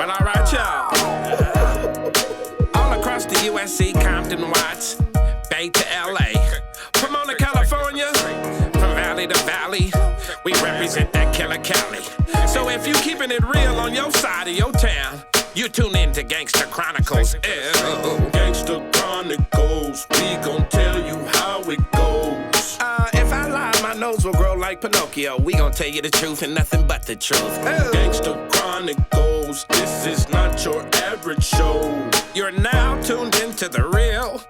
Well, all right, y'all. All across the USC, Compton, Watts, Bay to LA, Pomona, California, from valley to valley, we represent that killer Cali. So if you keeping it real on your side of your town, you tune in to Gangsta Chronicles. Gangsta Chronicles, we gon' tell you how it goes. If I lie, my nose will grow like Pinocchio. We gon' tell you the truth and nothing but the truth. Gangsta Chronicles, this is not your average show. You're now tuned into the real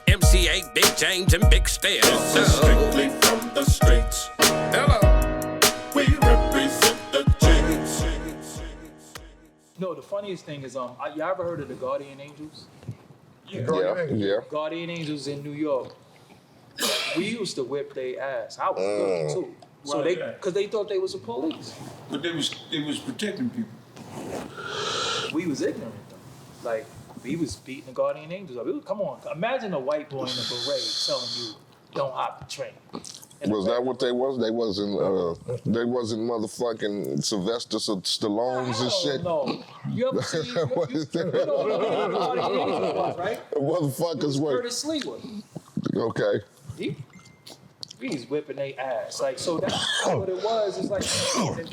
MC8, Big James, and Big Steel. This is strictly from the streets. Hello. We represent the James. No, the funniest thing is, y'all ever heard of the Guardian Angels? Yeah. Guardian Angels in New York. We used to whip their ass. I was looking too. So because they thought they was the police. But they was protecting people. We was ignorant though. Like, we was beating the Guardian Angels up. Come on, imagine a white boy in a beret telling you, don't hop the train. Was that what they was? They wasn't motherfucking Sylvester Stallones and shit? No. You ever seen, you know what the Guardian Angels was, right? Motherfuckers were. Curtis Sleewood. Okay. He's whipping their ass. Like, so that's what it was. It's like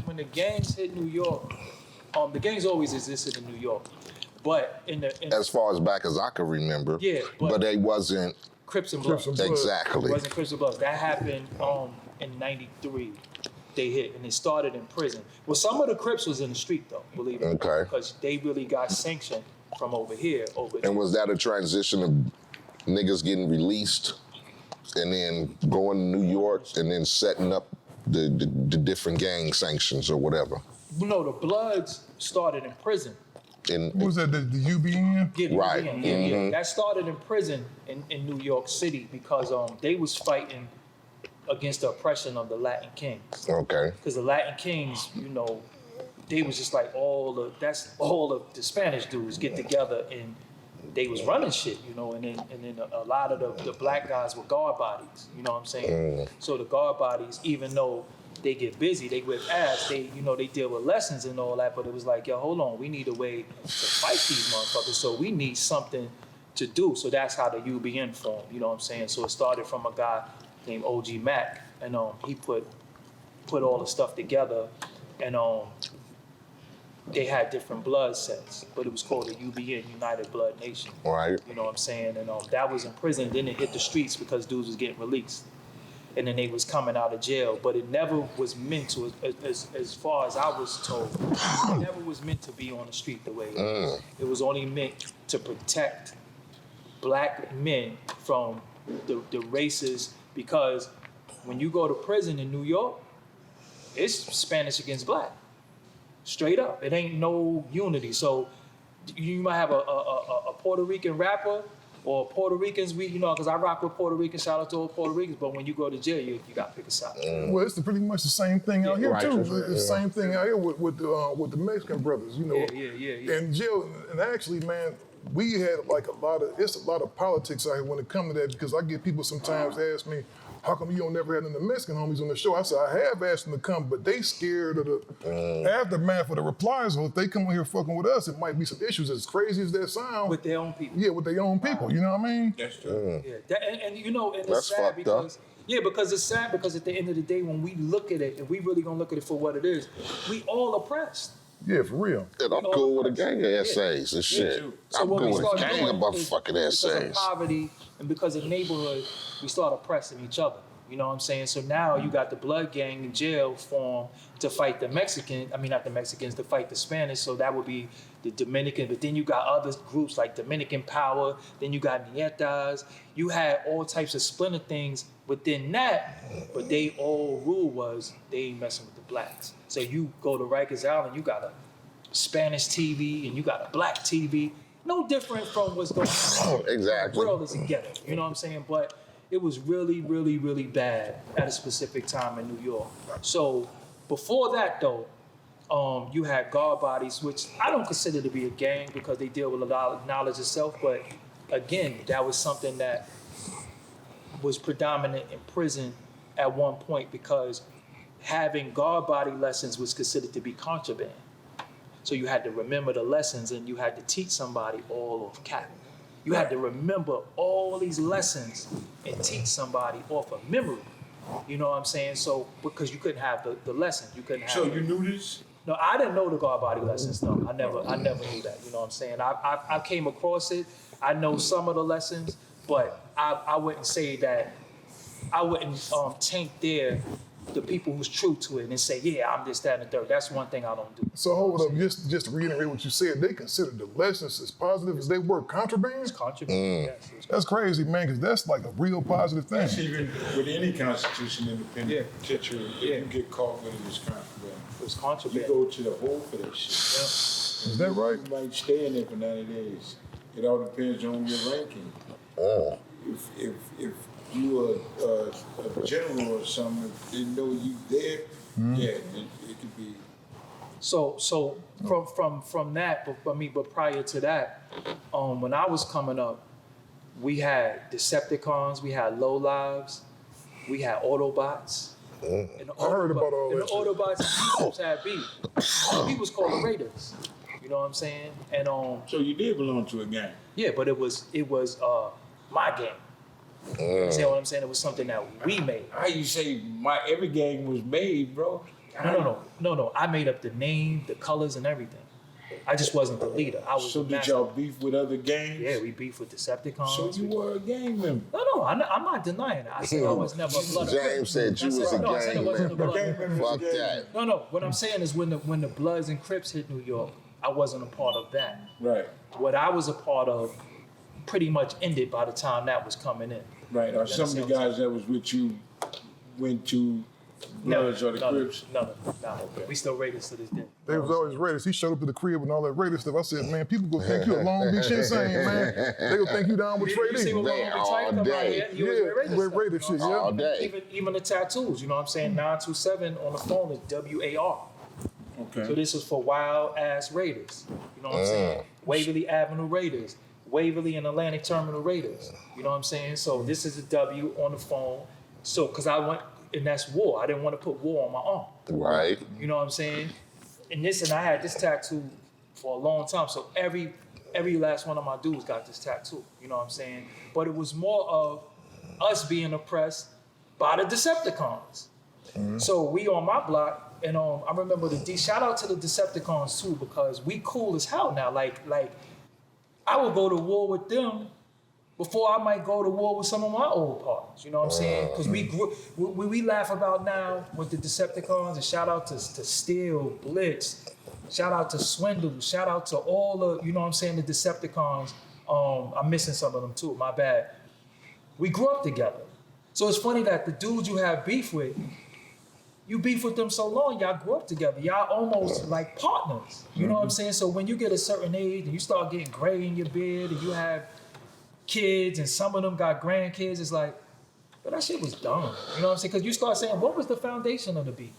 when the gangs hit New York, the gangs always existed in New York. But as far as back as I can remember. Yeah. But they wasn't Crips and Bloods. Exactly. It wasn't Crips and Bloods. That happened in '93. They hit, and it started in prison. Well, some of the Crips was in the street though, believe it. Okay. Because they really got sanctioned from over here. And was that a transition of niggas getting released and then going to New York and then setting up the different gang sanctions or whatever? No, the Bloods started in prison. What was that, the UBN? Yeah, right. UBN, yeah. That started in prison in New York City because they was fighting against the oppression of the Latin Kings. Okay. Because the Latin Kings, you know, they was just like all of the Spanish dudes get together and they was running shit, you know, and then a lot of the black guys were guard bodies, you know what I'm saying? So the guard bodies, even though they get busy, they whip ass, they deal with lessons and all that, but it was like, yo, hold on, we need a way to fight these motherfuckers, so we need something to do. So that's how the UBN formed, you know what I'm saying? So it started from a guy named OG Mac, and he put all the stuff together, and they had different blood sets, but it was called the UBN, United Blood Nation. Right. You know what I'm saying? And that was in prison. Then it hit the streets because dudes was getting released. And then they was coming out of jail. But it never was meant to, as far as I was told, it never was meant to be on the street the way it was. It was only meant to protect black men from the races, because when you go to prison in New York, it's Spanish against black. Straight up. It ain't no unity. So you might have a Puerto Rican rapper or Puerto Ricans, because I rock with Puerto Ricans, shout out to all Puerto Ricans, but when you go to jail, you got to pick a side. Well, it's pretty much the same thing out here, right, too. right, It's the same thing out here with the Mexican brothers, you know. Yeah. And jail, and actually, man, we had like a lot of politics out here when it comes to that, because I get people sometimes ask me, how come you don't never have none of the Mexican homies on the show? I said, I have asked them to come, but they scared of the aftermath of the replies. So if they come on here fucking with us, it might be some issues, as crazy as that sound. With their own people. Yeah, with their own people, you know what I mean? That's true. Yeah, and it's That's sad fucked up. because it's sad, because at the end of the day, when we look at it, and we really gonna look at it for what it is, we all oppressed. Yeah, for real. And I'm cool with a gang of essays and shit. So I'm what cool we with a start gang of doing is, motherfucking because of essays. poverty and because of neighborhood, we start oppressing each other. You know what I'm saying? So now you got the blood gang in jail formed to fight the to fight the Spanish. So that would be the Dominican. But then you got other groups like Dominican Power. Then you got Nietas. You had all types of splinter things within that. But they all rule was they ain't messing with the blacks. So you go to Rikers Island, you got a Spanish TV and you got a black TV. No different from what's going on. Exactly. The world is together. You know what I'm saying? But it was really, really, really bad at a specific time in New York. So before that, though, you had guard bodies, which I don't consider to be a gang because they deal with a lot of knowledge itself. But again, that was something that was predominant in prison at one point, because having guard body lessons was considered to be contraband. So you had to remember the lessons, and you had to teach somebody all off cap. You had to remember all these lessons and teach somebody off of memory. You know what I'm saying? So because you couldn't have the lessons, you couldn't have. So you knew this? No, I didn't know the guard body lessons. No, I never knew that. You know what I'm saying? I came across it. I know some of the lessons, but I wouldn't say that. I wouldn't taint the people who's true to it and say, yeah, I'm this, that, and the third. That's one thing I don't do. So hold up, just to reiterate what you said, they consider the lessons as positive as they were contraband? It's contraband. Yes, That's crazy, man, because that's like a real positive thing. That's even with any constitution independent picture, if you get caught with it, it's contraband. It's contraband. You go to the hole for that shit. Is that right? You might stay in there for 90 days. It all depends on your ranking. Oh. If you are a general or something, if they know you there, it could be. So from that, but prior to that, when I was coming up, we had Decepticons, we had Low Lives, we had Autobots. And the I heard about all and that the Autobots had beef. We was called the Raiders. You know what I'm saying? And So you did belong to a gang. yeah, but it was my game. You see what I'm saying? It was something that we made. How you say every gang was made, bro? No. I made up the name, the colors, and everything. I just wasn't the leader. I was So the did master. y'all beef with other gangs? Yeah, we beefed with Decepticons. So you were a gang member. No, I'm not denying it. I said I was never a blood. James said you was a I said it gang wasn't a member. blood. Fuck that. No. What I'm saying is when the Bloods and Crips hit New York, I wasn't a part of that. Right. What I was a part of pretty much ended by the time that was coming in. Right. Or some of the guys that was with you went to Bloods or the Crips? No. We still Raiders to this day. They was always Raiders. He showed up to the crib and all that Raiders stuff. I said, man, people gonna think you a Long Beach insane, man. They gonna think you down with Trey You see D. what Man, Type come out day. here, he was Yeah, with Raiders shit, yeah. All day. Even the tattoos, you know what I'm saying? 927 on the phone is WAR. Okay. So this is for wild ass Raiders. You know what I'm saying? Waverly Avenue Raiders, Waverly and Atlantic Terminal Raiders. You know what I'm saying? So this is a W on the phone. So because I went, and that's war. I didn't want to put war on my arm. Right. You know what I'm saying? And I had this tattoo for a long time. So every last one of my dudes got this tattoo. You know what I'm saying? But it was more of us being oppressed by the Decepticons. So we on my block, and I remember shout out to the Decepticons too, because we cool as hell now. Like I would go to war with them before I might go to war with some of my old partners. You know what I'm saying? Because we laugh about now with the Decepticons, and shout out to Steel, Blitz, shout out to Swindle, shout out to all the, you know what I'm saying, the Decepticons. I'm missing some of them too, my bad. We grew up together. So it's funny that the dudes you have beef with, you beef with them so long, y'all grew up together. Y'all almost like partners. You know what I'm saying? So when you get a certain age and you start getting gray in your beard and you have kids and some of them got grandkids, it's like, but that shit was dumb. You know what I'm saying? Because you start saying, what was the foundation of the beef?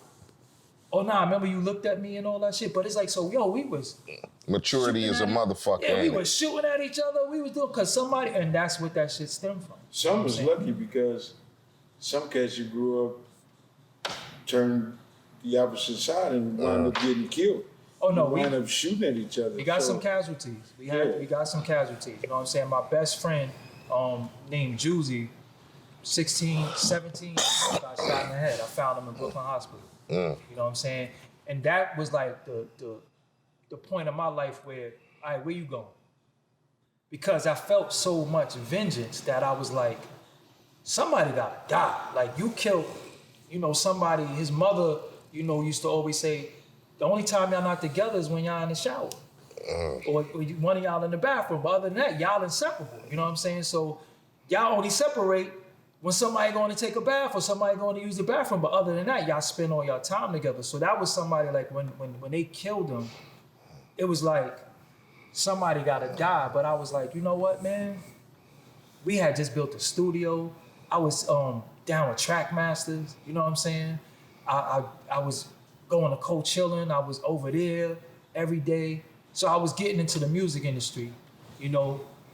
Oh, nah, remember you looked at me and all that shit? But it's like, so, we was... Maturity is a motherfucker. Yeah, we ain't it? was shooting at each other. We was doing... Because somebody... And that's what that shit stemmed from. Some was lucky because some cats you grew up turned the opposite side and wound up getting killed. Oh, no, we wound up shooting at each other. We got some casualties. We got some casualties. You know what I'm saying? My best friend, named Juicy, 16, 17, got shot in the head. I found him in Brooklyn Hospital. You know what I'm saying? And that was like the point of my life where, all right, where you going? Because I felt so much vengeance that I was like, somebody gotta die. Like, you killed, somebody, his mother, used to always say, the only time y'all not together is when y'all in the shower. Or one of y'all in the bathroom. But other than that, y'all inseparable. You know what I'm saying? So y'all only separate when somebody going to take a bath or somebody going to use the bathroom. But other than that, y'all spend all your time together. So that was somebody, like, when they killed him, it was like somebody got to die. But I was like, you know what, man? We had just built a studio. I was down with Trackmasters. You know what I'm saying? I was going to Coachella. I was over there every day. So I was getting into the music industry,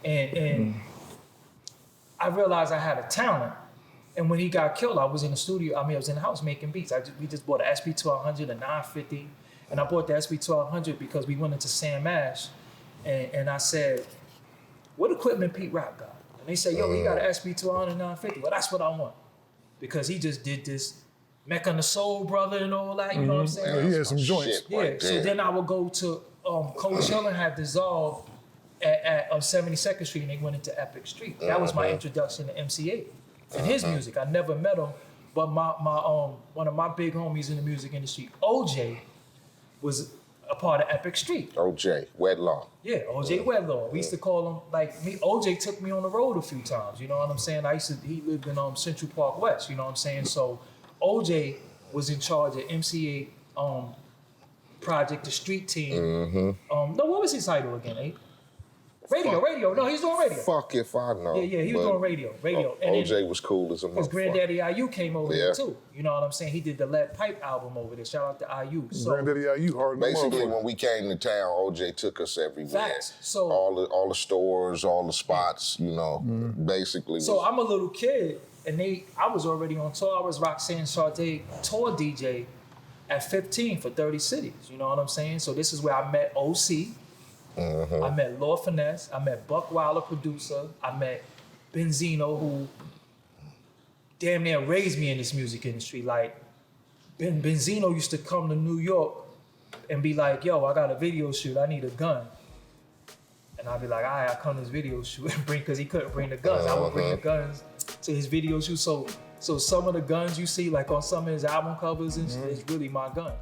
and I realized I had a talent. And when he got killed, I was in the studio. I was in the house making beats. We just bought an SP1200, a 950, And I bought the SB1200 because we went into Sam Ash, and I said, what equipment Pete Rock got? And they said, yo, he got an SB1200 950. Well, that's what I want. Because he just did this Mech on the Soul Brother and all that, you know what I'm saying? Yeah, he had some joints. Yeah, Right so there. then I would go to Coachella had dissolved at 72nd Street, and they went into Epic Street. That was my introduction to MC8 and his music. I never met him, but my one of my big homies in the music industry, OJ, was a part of Epic Street. OJ, Wedlaw. Yeah, OJ Wedlaw. We used to call him, like, me. OJ took me on the road a few times, you know what I'm saying? He lived in Central Park West, you know what I'm saying? So OJ was in charge of MC8 Project, the street team. No, what was his title again, eh? Radio. No, he's doing radio. Fuck if I know. Yeah, he was but doing radio. And OJ then was cool as a his motherfucker. granddaddy IU came over Yeah. there too. You know what I'm saying? He did the Lead Pipe album over there. Shout out to IU. So, Granddaddy IU hard than a Basically, motherfucker. when we came to town, OJ took us everywhere. Facts. So- all the stores, all the spots, you know, basically. So was- I'm a little kid, and I was already on tour. I was Roxanne Sade tour DJ at 15 for 30 cities. You know what I'm saying? So this is where I met OC. I met Lord Finesse. I met Buck Wilder, producer. I met Benzino, who damn near raised me in this music industry. Like, Benzino used to come to New York and be like, yo, I got a video shoot. I need a gun. And I'd be like, all right, I'll come to this video shoot and because he couldn't bring the guns. I would bring the guns to his video shoot. So some of the guns you see, like on some of his album covers, is really my gun.